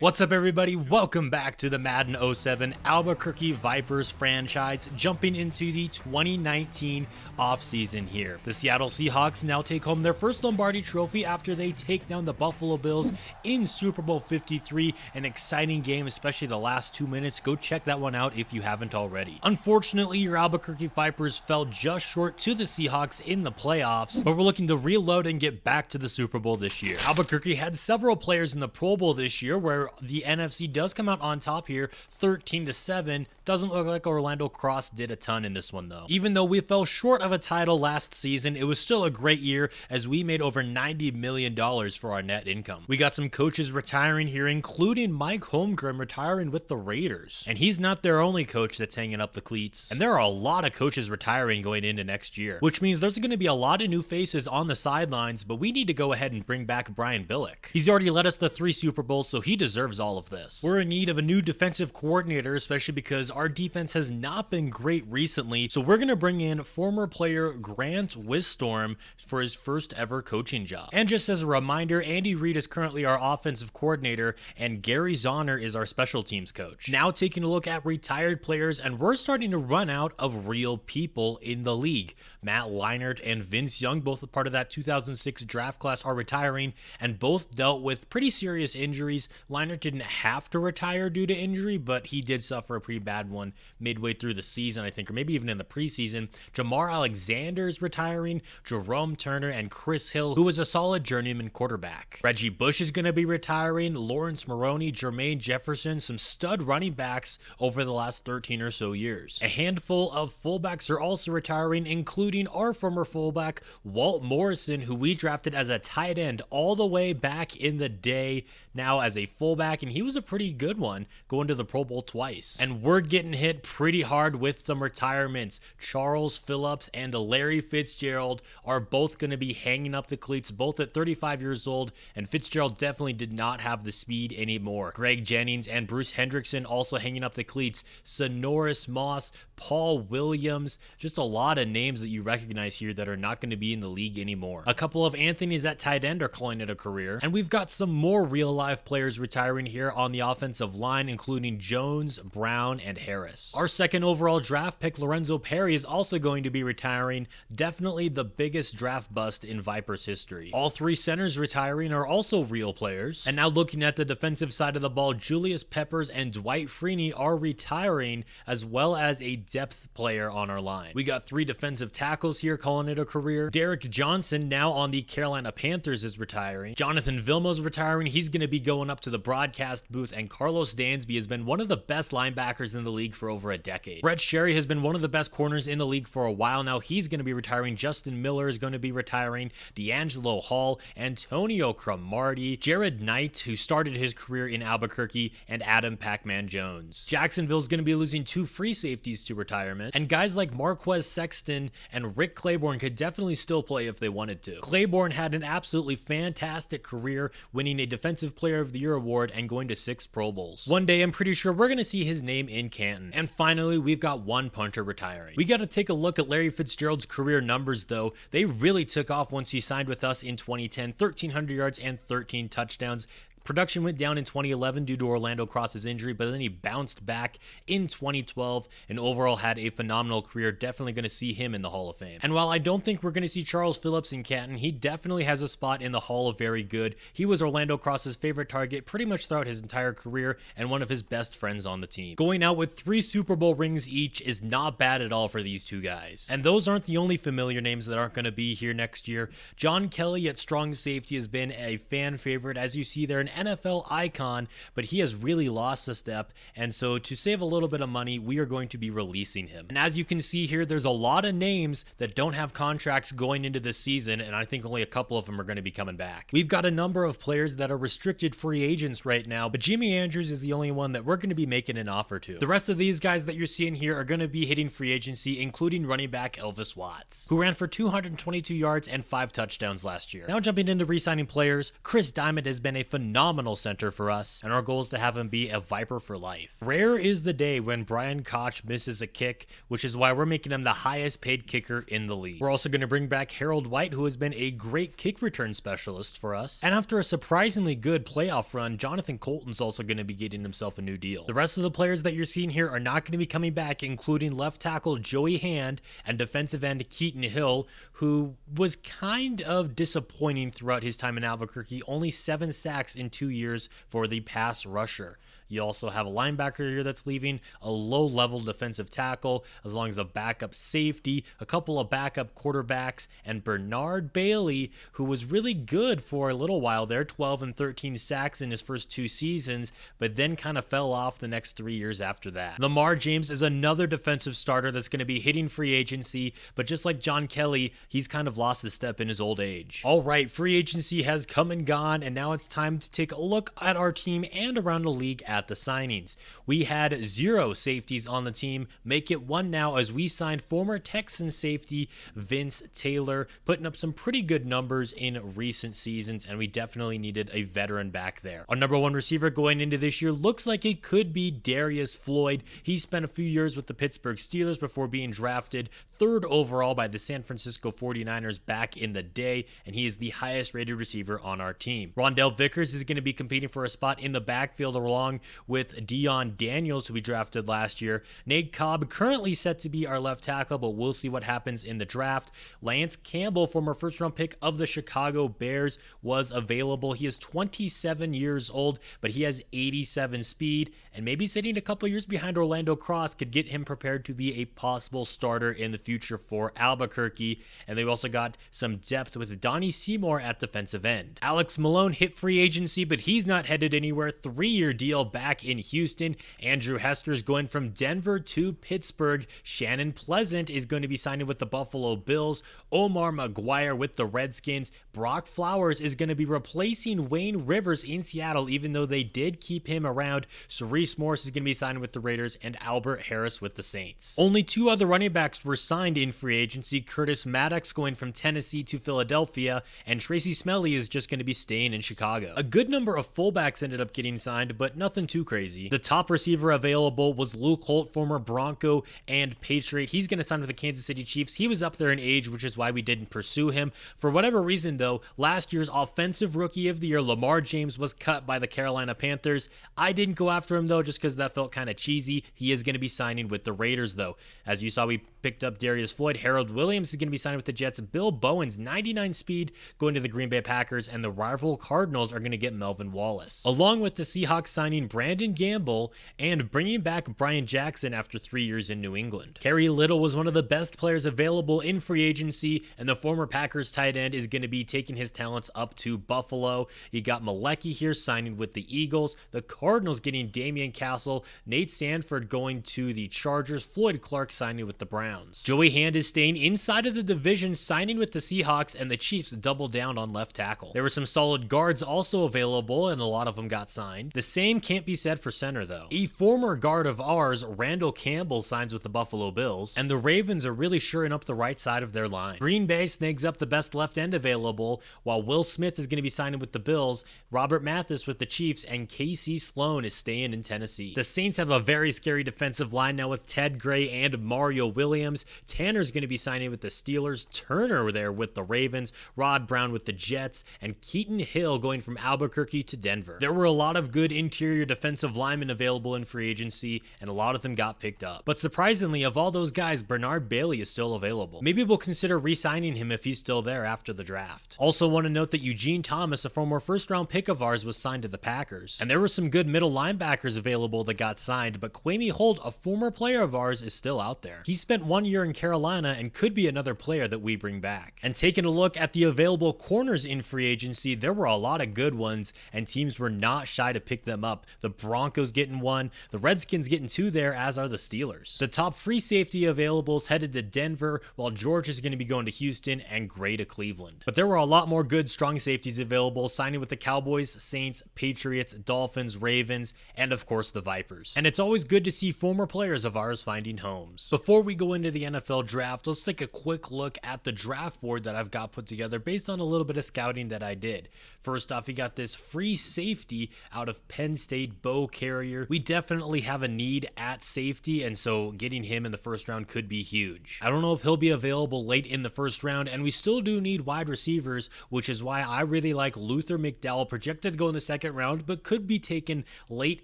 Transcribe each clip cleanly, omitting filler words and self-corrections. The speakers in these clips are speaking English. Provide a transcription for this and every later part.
What's up, everybody? Welcome back to the Madden 07 Albuquerque Vipers franchise, jumping into the 2019 offseason here. The Seattle Seahawks now take home their first Lombardi Trophy after they take down the Buffalo Bills in Super Bowl 53. An exciting game, especially the last 2 minutes. Go check that one out if you haven't already. Unfortunately, your Albuquerque Vipers fell just short to the Seahawks in the playoffs, but we're looking to reload and get back to the Super Bowl this year. Albuquerque had several players in the Pro Bowl this year where the NFC does come out on top here, 13-7. Doesn't look like Orlando Cross did a ton in this one though. Even though we fell short of a title last season, it was still a great year as we made over $90 million for our net income. We got some coaches retiring here, including Mike Holmgren retiring with the Raiders. And he's not their only coach that's hanging up the cleats. And there are a lot of coaches retiring going into next year, which means there's going to be a lot of new faces on the sidelines, but we need to go ahead and bring back Brian Billick. He's already led us to 3 Super Bowls, so he deserves all of this. We're in need of a new defensive coordinator, especially because our defense has not been great recently, so we're going to bring in former player Grant Wistorm for his first ever coaching job. And just as a reminder, Andy Reid is currently our offensive coordinator, and Gary Zahner is our special teams coach. Now taking a look at retired players, and we're starting to run out of real people in the league. Matt Leinart and Vince Young, both a part of that 2006 draft class, are retiring, and both dealt with pretty serious injuries. Leinart didn't have to retire due to injury, but he did suffer a pretty bad one midway through the season, I think, or maybe even in the preseason. Jamar Alexander is retiring, Jerome Turner, and Chris Hill, who was a solid journeyman quarterback. Reggie Bush is going to be retiring, Lawrence Maroney, Jermaine Jefferson, some stud running backs over the last 13 or so years. A handful of fullbacks are also retiring, including our former fullback, Walt Morrison, who we drafted as a tight end all the way back in the day, now as a fullback, and he was a pretty good one, going to the Pro Bowl twice. And we're getting hit pretty hard with some retirements. Charles Phillips and Larry Fitzgerald are both going to be hanging up the cleats, both at 35 years old, and Fitzgerald definitely did not have the speed anymore. Greg Jennings and Bruce Hendrickson also hanging up the cleats. Sonoris Moss, Paul Williams, just a lot of names that you recognize here that are not going to be in the league anymore. A couple of Anthony's at tight end are calling it a career, and we've got some more real-life players retiring here on the offensive line, including Jones, Brown, and Harris. Our second overall draft pick, Lorenzo Perry, is also going to be retiring, definitely the biggest draft bust in Vipers history. All 3 centers retiring are also real players. And now looking at the defensive side of the ball, Julius Peppers and Dwight Freeney are retiring, as well as a depth player on our line. We got 3 defensive tackles here calling it a career. Derek Johnson, now on the Carolina Panthers, is retiring. Jonathan Vilma's retiring. He's going to be going up to the broadcast booth, and Carlos Dansby has been one of the best linebackers in the league for over a decade. Brett Sherry has been one of the best corners in the league for a while now. He's going to be retiring. Justin Miller is going to be retiring. D'Angelo Hall, Antonio Cromartie, Jared Knight, who started his career in Albuquerque, and Adam Pac-Man Jones. Jacksonville's going to be losing 2 free safeties to retirement, and guys like Marquez Sexton and Rick Claiborne could definitely still play if they wanted to. Claiborne had an absolutely fantastic career, winning a Defensive Player of the Year award and going to 6 Pro Bowls. One day, I'm pretty sure we're going to see his name in Canton. And finally, we've got 1 punter retiring. We got to take a look at Larry Fitzgerald's career numbers, though. They really took off once he signed with us in 2010, 1,300 yards and 13 touchdowns. Production went down in 2011 due to Orlando Cross's injury, but then he bounced back in 2012 and overall had a phenomenal career. Definitely going to see him in the Hall of Fame. And while I don't think we're going to see Charles Phillips in Canton, he definitely has a spot in the Hall of Very Good. He was Orlando Cross's favorite target pretty much throughout his entire career and one of his best friends on the team. Going out with 3 Super Bowl rings each is not bad at all for these 2 guys. And those aren't the only familiar names that aren't going to be here next year. John Kelly at strong safety has been a fan favorite, as you see there, an NFL icon, but he has really lost a step, and so to save a little bit of money, we are going to be releasing him. And as you can see here, there's a lot of names that don't have contracts going into this season, and I think only a couple of them are going to be coming back. We've got a number of players that are restricted free agents right now, but Jimmy Andrews is the only one that we're going to be making an offer to. The rest of these guys that you're seeing here are going to be hitting free agency, including running back Elvis Watts, who ran for 222 yards and 5 touchdowns last year. Now jumping into re-signing players, Chris Diamond has been a phenomenal phenomenal center for us, and our goal is to have him be a Viper for life. Rare is the day when Brian Koch misses a kick, which is why we're making him the highest paid kicker in the league. We're also going to bring back Harold White, who has been a great kick return specialist for us. And after a surprisingly good playoff run, Jonathan Colton's also going to be getting himself a new deal. The rest of the players that you're seeing here are not going to be coming back, including left tackle Joey Hand and defensive end Keaton Hill, who was kind of disappointing throughout his time in Albuquerque. Only 7 sacks in 2 years for the pass rusher. You also have a linebacker here that's leaving, a low-level defensive tackle, as long as a backup safety, a couple of backup quarterbacks, and Bernard Bailey, who was really good for a little while there, 12 and 13 sacks in his first 2 seasons, but then kind of fell off the next 3 years after that. Lamar James is another defensive starter that's going to be hitting free agency, but just like John Kelly, he's kind of lost his step in his old age. All right, free agency has come and gone, and now it's time to take a look at our team and around the league at the signings. We had 0 safeties on the team, make it 1 now as we signed former Texan safety Vince Taylor, putting up some pretty good numbers in recent seasons, and we definitely needed a veteran back there. Our number 1 receiver going into this year looks like it could be Darius Floyd. He spent a few years with the Pittsburgh Steelers before being drafted 3rd overall by the San Francisco 49ers back in the day, and he is the highest rated receiver on our team. Rondell Vickers is going to be competing for a spot in the backfield along with Deion Daniels, who we drafted last year. Nate Cobb currently set to be our left tackle, but we'll see what happens in the draft. Lance Campbell, former first-round pick of the Chicago Bears, was available. He is 27 years old, but he has 87 speed, and maybe sitting a couple years behind Orlando Cross could get him prepared to be a possible starter in the future for Albuquerque. And they've also got some depth with Donnie Seymour at defensive end. Alex Malone hit free agency, but he's not headed anywhere. 3-year deal back in Houston. Andrew Hester's going from Denver to Pittsburgh. Shannon Pleasant is going to be signing with the Buffalo Bills. Omar McGuire with the Redskins. Brock Flowers is going to be replacing Wayne Rivers in Seattle, even though they did keep him around. Cerise Morris is going to be signing with the Raiders, and Albert Harris with the Saints. Only 2 other running backs were signed in free agency. Curtis Maddox going from Tennessee to Philadelphia, and Tracy Smelly is just going to be staying in Chicago. A good number of fullbacks ended up getting signed, but nothing too crazy. The top receiver available was Luke Holt, former Bronco and Patriot. He's going to sign with the Kansas City Chiefs. He was up there in age, which is why we didn't pursue him. For whatever reason, though, last year's Offensive Rookie of the Year, Lamar James, was cut by the Carolina Panthers. I didn't go after him, though, just because that felt kind of cheesy. He is going to be signing with the Raiders, though. As you saw, we picked up Darius Floyd. Harold Williams is going to be signing with the Jets. Bill Bowen's 99 speed going to the Green Bay Packers, and the rival Cardinals are going to get Melvin Wallace. Along with the Seahawks signing Brandon Gamble and bringing back Brian Jackson after 3 years in New England. Kerry Little was one of the best players available in free agency, and the former Packers tight end is going to be taking his talents up to Buffalo. You got Malecki here signing with the Eagles. The Cardinals getting Damian Castle. Nate Sanford going to the Chargers. Floyd Clark signing with the Browns. Joey Hand is staying inside of the division, signing with the Seahawks, and the Chiefs double down on left tackle. There were some solid guards also available, and a lot of them got signed. The same can't be said for center, though. A former guard of ours, Randall Campbell, signs with the Buffalo Bills, and the Ravens are really shoring up the right side of their line. Green Bay snags up the best left end available, while Will Smith is going to be signing with the Bills, Robert Mathis with the Chiefs, and Casey Sloan is staying in Tennessee. The Saints have a very scary defensive line now with Ted Gray and Mario Williams. Tanner's going to be signing with the Steelers, Turner there with the Ravens, Rod Brown with the Jets, and Keaton Hill going from Albuquerque to Denver. There were a lot of good interior defensive linemen available in free agency, and a lot of them got picked up. But surprisingly, of all those guys, Bernard Bailey is still available. Maybe we'll consider re-signing him if he's still there after the draft. Also want to note that Eugene Thomas, a former first-round pick of ours, was signed to the Packers. And there were some good middle linebackers available that got signed, but Quamey Holt, a former player of ours, is still out there. He spent 1 year in Carolina and could be another player that we bring back. And taking a look at the available corners in free agency, there were a lot of good ones, and teams were not shy to pick them up. The Broncos getting 1, the Redskins getting 2 there, as are the Steelers. The top free safety availables headed to Denver, while George is going to be going to Houston and Gray to Cleveland. But there were a lot more good, strong safeties available, signing with the Cowboys, Saints, Patriots, Dolphins, Ravens, and of course the Vipers. And it's always good to see former players of ours finding homes. Before we go into the NFL draft, let's take a quick look at the draft board that I've got put together based on a little bit of scouting that I did. First off, we got this free safety out of Penn State, Bo Carrier. We definitely have a need at safety, and so getting him in the first round could be huge. I don't know if he'll be available late in the first round, and we still do need wide receivers, which is why I really like Luther McDowell, projected to go in the second round, but could be taken late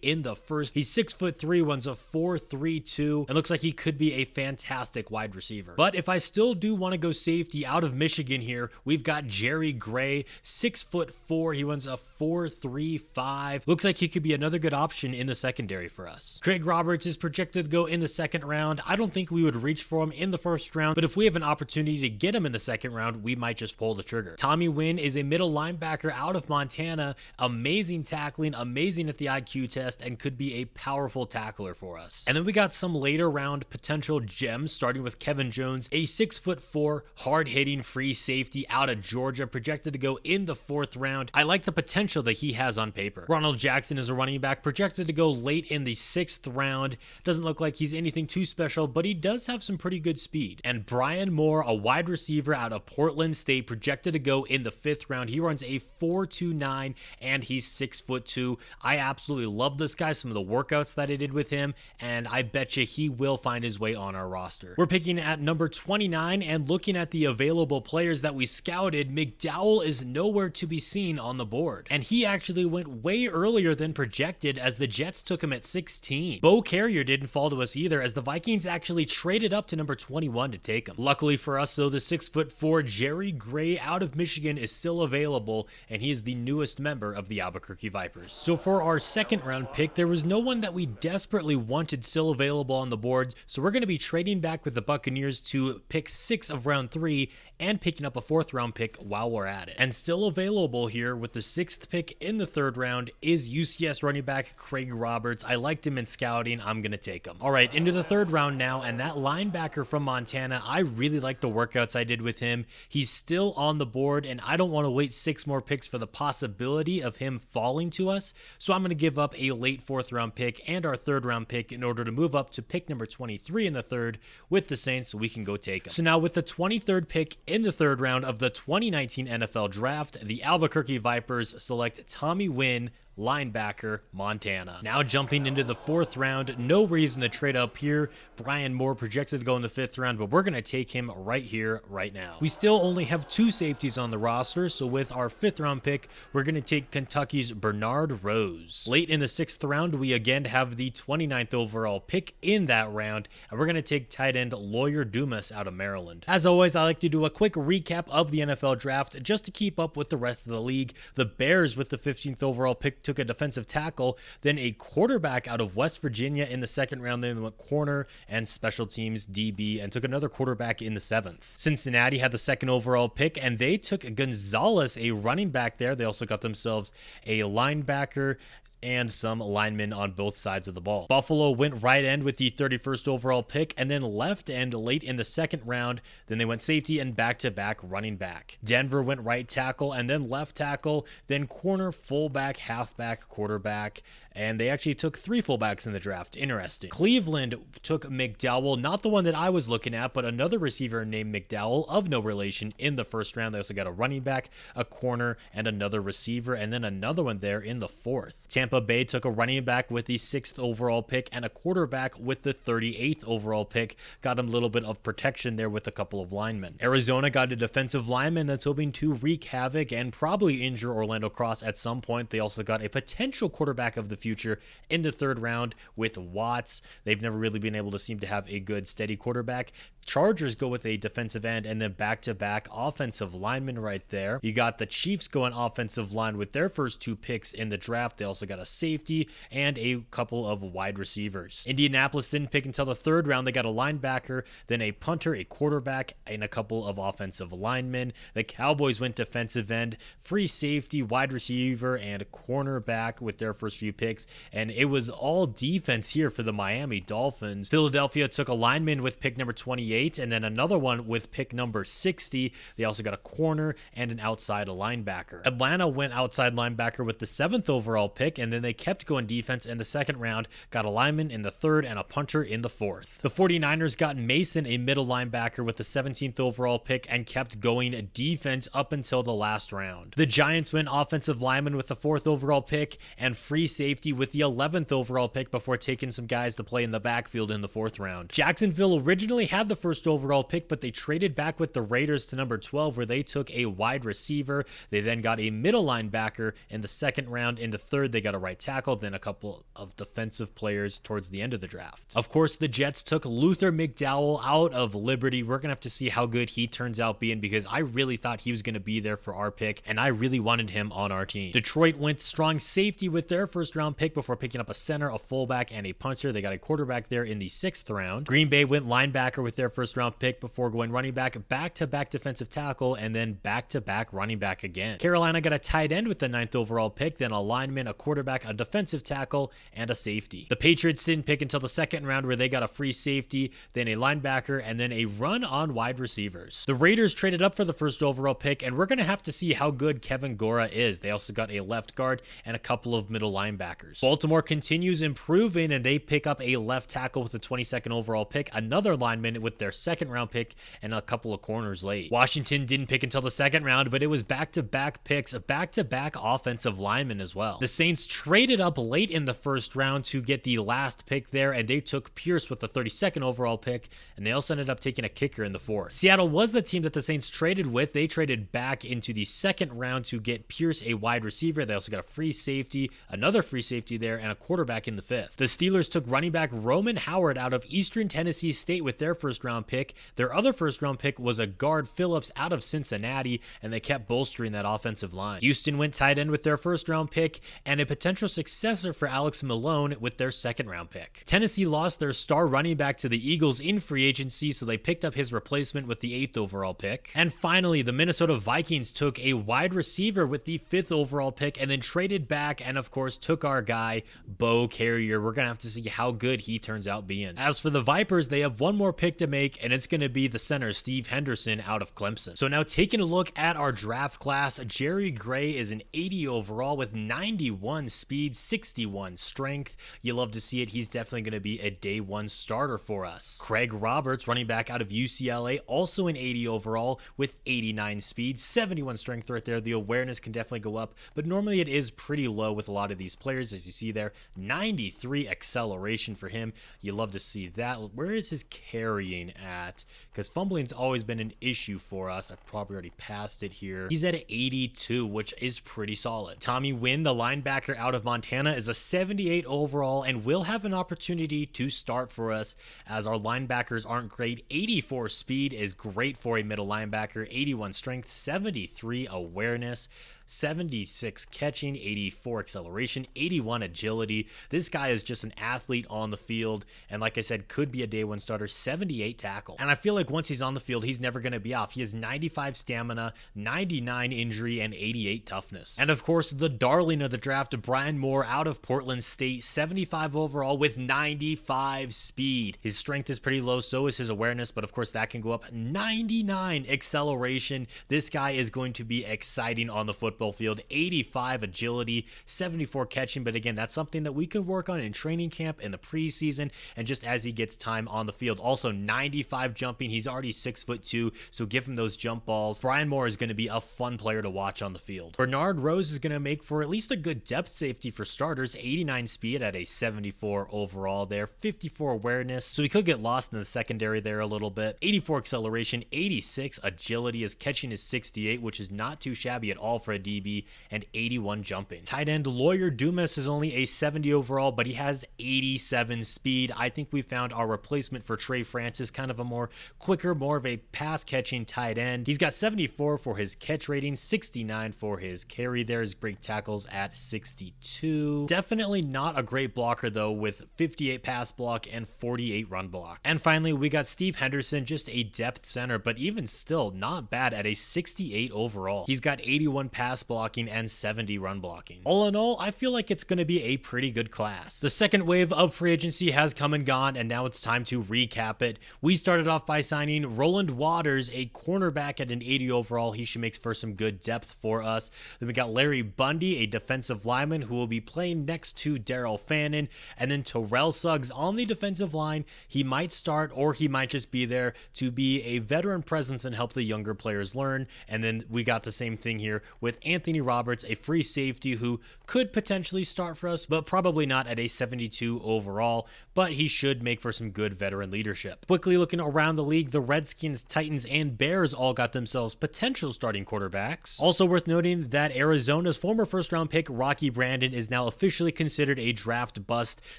in the first. He's 6'3", runs a 4.32, and looks like he could be a fantastic wide receiver. But if I still do want to go safety out of Michigan here, we've got Jerry Gray, 6'4", he runs a 4.35. Looks like he could be another good option in the secondary for us. Craig Roberts is projected to go in the second round. I don't think we would reach for him in the first round, but if we have an opportunity to get him in the second round, we might just pull the trigger. Tommy Wynn is a middle linebacker out of Montana, amazing tackling, amazing at the IQ test, and could be a powerful tackler for us. And then we got some later round potential gems, starting with Kevin Jones, a 6'4", hard-hitting free safety out of Georgia, projected to go in the fourth round. I like the potential that he has on paper. Ronald Jackson is a running back, projected to go late in the sixth round. Doesn't look like he's anything too special, but he does have some pretty good speed. And Brian Moore, a wide receiver out of Portland State, projected to go in the fifth round. He runs a 4.29 and he's 6'2". I absolutely love this guy, some of the workouts that I did with him, and I bet you he will find his way on our roster. We're picking at number 29, and looking at the available players that we scouted, McDowell is nowhere to be seen on the board. And he actually went way earlier than projected, as the Jets took him at 16. Bo Carrier didn't fall to us either, as the Vikings actually traded up to number 21 to take him. Luckily for us though, the 6'4" Jerry Gray out of Michigan is still available, and he is the newest member of the Albuquerque Vipers. So for our second round pick, there was no one that we desperately wanted still available on the boards, so we're going to be trading back with the Buccaneers to pick 6 of round 3 and picking up a 4th round pick while we're at it. And still available here with the 6th pick in the 3rd round is UCS running back Craig Roberts. I liked him in scouting. I'm going to take him. All right, into the 3rd round now, and that linebacker from Montana, I really like the workouts I did with him. He's still on the board, and I don't want to wait 6 more picks for the possibility of him falling to us, so I'm going to give up a late 4th round pick and our 3rd round pick in order to move up to pick number 23 in the 3rd with the Saints, so we can go take him. So now with the 23rd pick in the 3rd round of the 2019 NFL Draft, the Albuquerque Vipers select Tommy Wynn, linebacker, Montana. Now jumping into the 4th round, no reason to trade up here. Brian Moore projected to go in the 5th round, but we're going to take him right here, right now. We still only have 2 safeties on the roster, so with our 5th round pick, we're going to take Kentucky's Bernard Rose. Late in the 6th round, we again have the 29th overall pick in that round, and we're going to take tight end Lawyer Dumas out of Maryland. As always, I like to do a quick recap of the NFL Draft just to keep up with the rest of the league. The Bears with the 15th overall pick took a defensive tackle, then a quarterback out of West Virginia in the 2nd round, then went corner and special teams DB, and took another quarterback in the 7th. Cincinnati had the 2nd overall pick, and they took Gonzalez, a running back there. They also got themselves a linebacker and some linemen on both sides of the ball. Buffalo went right end with the 31st overall pick, and then left end late in the 2nd round. Then they went safety and back-to-back running back. Denver went right tackle and then left tackle, then corner, fullback, halfback, quarterback, and they actually took 3 fullbacks in the draft. Interesting. Cleveland took McDowell, not the one that I was looking at, but another receiver named McDowell of no relation in the 1st round. They also got a running back, a corner, and another receiver, and then another one there in the 4th. Tampa Bay took a running back with the 6th overall pick and a quarterback with the 38th overall pick. Got him a little bit of protection there with a couple of linemen. Arizona got a defensive lineman that's hoping to wreak havoc and probably injure Orlando Cross at some point. They also got a potential quarterback of the future in the 3rd round with Watts. They've never really been able to seem to have a good steady quarterback. Chargers go with a defensive end and then back-to-back offensive linemen right there. You got the Chiefs going offensive line with their first 2 picks in the draft. They also got a safety and a couple of wide receivers. Indianapolis didn't pick until the 3rd round. They got a linebacker, then a punter, a quarterback, and a couple of offensive linemen. The Cowboys went defensive end, free safety, wide receiver, and cornerback with their first few picks. picks, and it was all defense here for the Miami Dolphins. Philadelphia took a lineman with pick number 28 and then another one with pick number 60. They also got a corner and an outside linebacker. Atlanta went outside linebacker with the 7th overall pick, and then they kept going defense in the second round, got a lineman in the 3rd and a punter in the 4th. The 49ers got Mason, a middle linebacker, with the 17th overall pick and kept going defense up until the last round. The Giants went offensive lineman with the 4th overall pick and free safety with the 11th overall pick before taking some guys to play in the backfield in the 4th round. Jacksonville originally had the 1st overall pick, but they traded back with the Raiders to number 12, where they took a wide receiver. They then got a middle linebacker in the 2nd round. In the 3rd, they got a right tackle, then a couple of defensive players towards the end of the draft. Of course, the Jets took Luther McDowell out of Liberty. We're going to have to see how good he turns out being, because I really thought he was going to be there for our pick, and I really wanted him on our team. Detroit went strong safety with their 1st round pick before picking up a center, a fullback, and a punter. They got a quarterback there in the 6th round. Green Bay went linebacker with their 1st round pick before going running back, back-to-back defensive tackle, and then back-to-back running back again. Carolina got a tight end with the 9th overall pick, then a lineman, a quarterback, a defensive tackle, and a safety. The Patriots didn't pick until the 2nd round, where they got a free safety, then a linebacker, and then a run on wide receivers. The Raiders traded up for the 1st overall pick, and we're going to have to see how good Kevin Gora is. They also got a left guard and a couple of middle linebackers. Baltimore continues improving, and they pick up a left tackle with the 22nd overall pick, another lineman with their 2nd round pick, and a couple of corners late. Washington didn't pick until the 2nd round, but it was back-to-back picks, back-to-back offensive linemen as well. The Saints traded up late in the 1st round to get the last pick there, and they took Pierce with the 32nd overall pick, and they also ended up taking a kicker in the 4th. Seattle was the team that the Saints traded with. They traded back into the 2nd round to get Pierce, a wide receiver. They also got a free safety, another free safety there, and a quarterback in the 5th. The Steelers took running back Roman Howard out of Eastern Tennessee State with their 1st round pick. Their other 1st round pick was a guard Phillips out of Cincinnati, and they kept bolstering that offensive line. Houston went tight end with their 1st round pick and a potential successor for Alex Malone with their 2nd round pick. Tennessee lost their star running back to the Eagles in free agency, so they picked up his replacement with the 8th overall pick. And finally, the Minnesota Vikings took a wide receiver with the 5th overall pick and then traded back and, of course, took our guy, Bo Carrier. We're going to have to see how good he turns out being. As for the Vipers, they have one more pick to make, and it's going to be the center, Steve Henderson, out of Clemson. So now taking a look at our draft class, Jerry Gray is an 80 overall with 91 speed, 61 strength. You love to see it. He's definitely going to be a day 1 starter for us. Craig Roberts, running back out of UCLA, also an 80 overall with 89 speed, 71 strength right there. The awareness can definitely go up, but normally it is pretty low with a lot of these players, as you see there. 93 acceleration for him. You love to see that. Where is his carrying at? Because fumbling's always been an issue for us. I've probably already passed it here. He's at 82, which is pretty solid. Tommy Wynn, the linebacker out of Montana, is a 78 overall and will have an opportunity to start for us, as our linebackers aren't great. 84 speed is great for a middle linebacker, 81 strength, 73 awareness, 76 catching, 84 acceleration, 81 agility. This guy is just an athlete on the field, and like I said, could be a day 1 starter. 78 tackle. And I feel like once he's on the field, he's never going to be off. He has 95 stamina, 99 injury, and 88 toughness. And of course, the darling of the draft, Brian Moore out of Portland State, 75 overall with 95 speed. His strength is pretty low, so is his awareness, but of course that can go up. 99 acceleration. This guy is going to be exciting on the football field. 85 agility, 74 catching, but again, that's something that we can work on in training camp, in the preseason, and just as he gets time on the field. Also 95 jumping. He's already 6'2", so give him those jump balls. Brian Moore is going to be a fun player to watch on the field. Bernard Rose is going to make for at least a good depth safety for starters. 89 speed at a 74 overall there, 54 awareness, so he could get lost in the secondary there a little bit. 84 acceleration, 86 agility. His catching is 68, which is not too shabby at all for a DB, and 81 jumping. Tight end Lawyer Dumas is only a 70 overall, but he has 87 speed. I think we found our replacement for Trey Francis, kind of a more quicker, more of a pass catching tight end. He's got 74 for his catch rating, 69 for his carry there. His break tackles at 62. Definitely not a great blocker though, with 58 pass block and 48 run block. And finally, we got Steve Henderson, just a depth center, but even still not bad at a 68 overall. He's got 81 pass pass blocking and 70 run blocking. All in all, I feel like it's going to be a pretty good class. The second wave of free agency has come and gone, and now it's time to recap it. We started off by signing Roland Waters, a cornerback at an 80 overall. He should make for some good depth for us. Then we got Larry Bundy, a defensive lineman who will be playing next to Daryl Fannin, and then Terrell Suggs on the defensive line. He might start or he might just be there to be a veteran presence and help the younger players learn. And then we got the same thing here with Anthony Roberts, a free safety who could potentially start for us, but probably not at a 72 overall, but he should make for some good veteran leadership. Quickly looking around the league, the Redskins, Titans, and Bears all got themselves potential starting quarterbacks. Also worth noting that Arizona's former first-round pick Rocky Brandon is now officially considered a draft bust,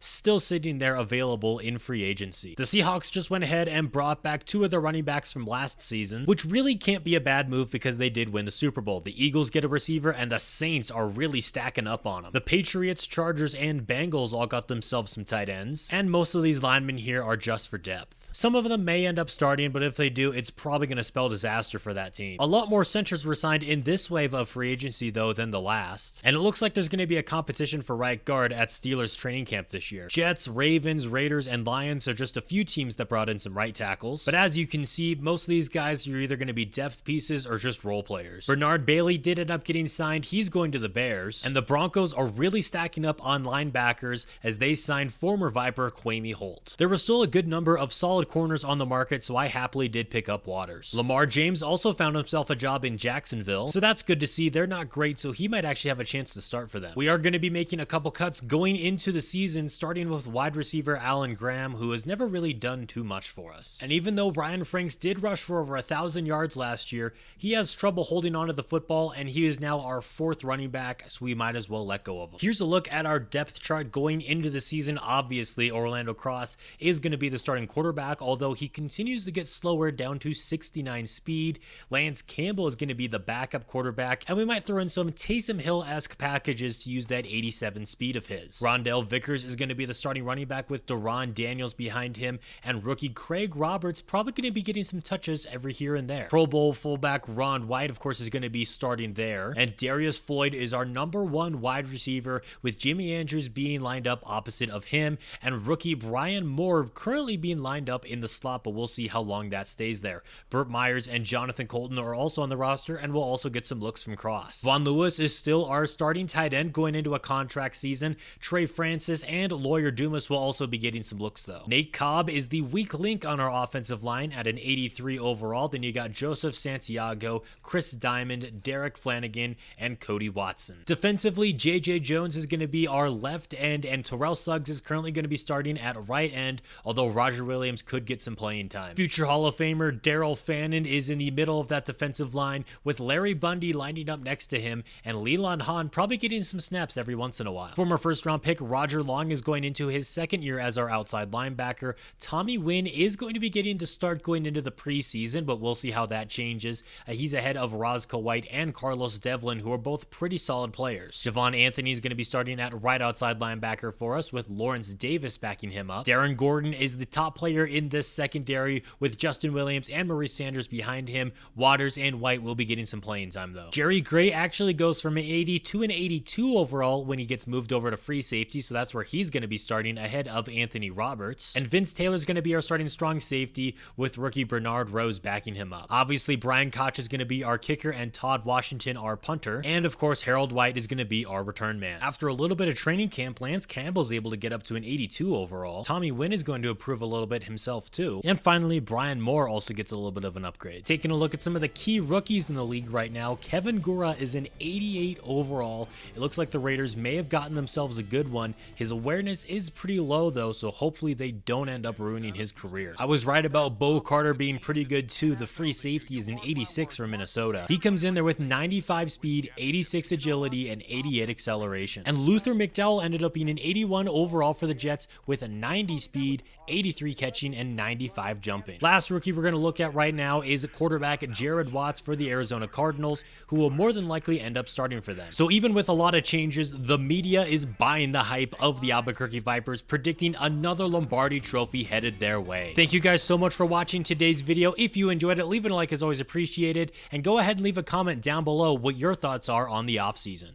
still sitting there available in free agency. The Seahawks just went ahead and brought back two of their running backs from last season, which really can't be a bad move because they did win the Super Bowl. The Eagles get a receiver, and the Saints are really stacking up on them. The Patriots, Chargers, and Bengals all got themselves some tight ends, and most of these linemen here are just for depth. Some of them may end up starting, but if they do, it's probably going to spell disaster for that team. A lot more centers were signed in this wave of free agency, though, than the last. And it looks like there's going to be a competition for right guard at Steelers training camp this year. Jets, Ravens, Raiders, and Lions are just a few teams that brought in some right tackles. But as you can see, most of these guys are either going to be depth pieces or just role players. Bernard Bailey did end up getting signed. He's going to the Bears. And the Broncos are really stacking up on linebackers as they signed former Viper Kwame Holt. There was still a good number of solid corners on the market, so I happily did pick up Waters. Lamar James also found himself a job in Jacksonville, so that's good to see. They're not great, so he might actually have a chance to start for them. We are going to be making a couple cuts going into the season, starting with wide receiver Alan Graham, who has never really done too much for us. And even though Brian Franks did rush for over 1,000 yards last year, he has trouble holding onto the football, and he is now our fourth running back, so we might as well let go of him. Here's a look at our depth chart going into the season. Obviously, Orlando Cross is going to be the starting quarterback, although he continues to get slower down to 69 speed. Lance Campbell is going to be the backup quarterback, and we might throw in some Taysom Hill-esque packages to use that 87 speed of his. Rondell Vickers is going to be the starting running back with Deron Daniels behind him, and rookie Craig Roberts probably going to be getting some touches every here and there. Pro Bowl fullback Ron White, of course, is going to be starting there, and Darius Floyd is our number one wide receiver, with Jimmy Andrews being lined up opposite of him, and rookie Brian Moore currently being lined up in the slot, but we'll see how long that stays there. Burt Myers and Jonathan Colton are also on the roster, and we'll also get some looks from Cross. Von Lewis is still our starting tight end going into a contract season. Trey Francis and Lawyer Dumas will also be getting some looks, though. Nate Cobb is the weak link on our offensive line at an 83 overall. Then you got Joseph Santiago, Chris Diamond, Derek Flanagan, and Cody Watson. Defensively, J.J. Jones is going to be our left end, and Terrell Suggs is currently going to be starting at right end, although Roger Williams could get some playing time. Future Hall of Famer Daryl Fannin is in the middle of that defensive line, with Larry Bundy lining up next to him, and Leland Hahn probably getting some snaps every once in a while. Former first-round pick Roger Long is going into his second year as our outside linebacker. Tommy Wynn is going to be getting the start going into the preseason, but we'll see how that changes. He's ahead of Roscoe White and Carlos Devlin, who are both pretty solid players. Javon Anthony is going to be starting at right outside linebacker for us, with Lawrence Davis backing him up. Darren Gordon is the top player in this secondary, with Justin Williams and Maurice Sanders behind him. Waters and White will be getting some playing time, though. Jerry Gray actually goes from an 80 to an 82 overall when he gets moved over to free safety, so that's where he's going to be starting ahead of Anthony Roberts. And Vince Taylor is going to be our starting strong safety, with rookie Bernard Rose backing him up. Obviously, Brian Koch is going to be our kicker, and Todd Washington our punter. And of course, Harold White is going to be our return man. After a little bit of training camp, Lance Campbell's able to get up to an 82 overall. Tommy Wynn is going to improve a little bit himself too. And finally, Brian Moore also gets a little bit of an upgrade. Taking a look at some of the key rookies in the league right now, Kevin Gura is an 88 overall. It looks like the Raiders may have gotten themselves a good one. His awareness is pretty low though, so hopefully they don't end up ruining his career. I was right about Bo Carter being pretty good too. The free safety is an 86 for Minnesota. He comes in there with 95 speed, 86 agility, and 88 acceleration. And Luther McDowell ended up being an 81 overall for the Jets with a 90 speed, 83 catching, rushing and 95 jumping. Last rookie we're going to look at right now is quarterback Jared Watts for the Arizona Cardinals, who will more than likely end up starting for them. So even with a lot of changes, the media is buying the hype of the Albuquerque Vipers, predicting another Lombardi Trophy headed their way. Thank you guys so much for watching today's video. If you enjoyed it, leave it a like, is always appreciated, and go ahead and leave a comment down below what your thoughts are on the offseason.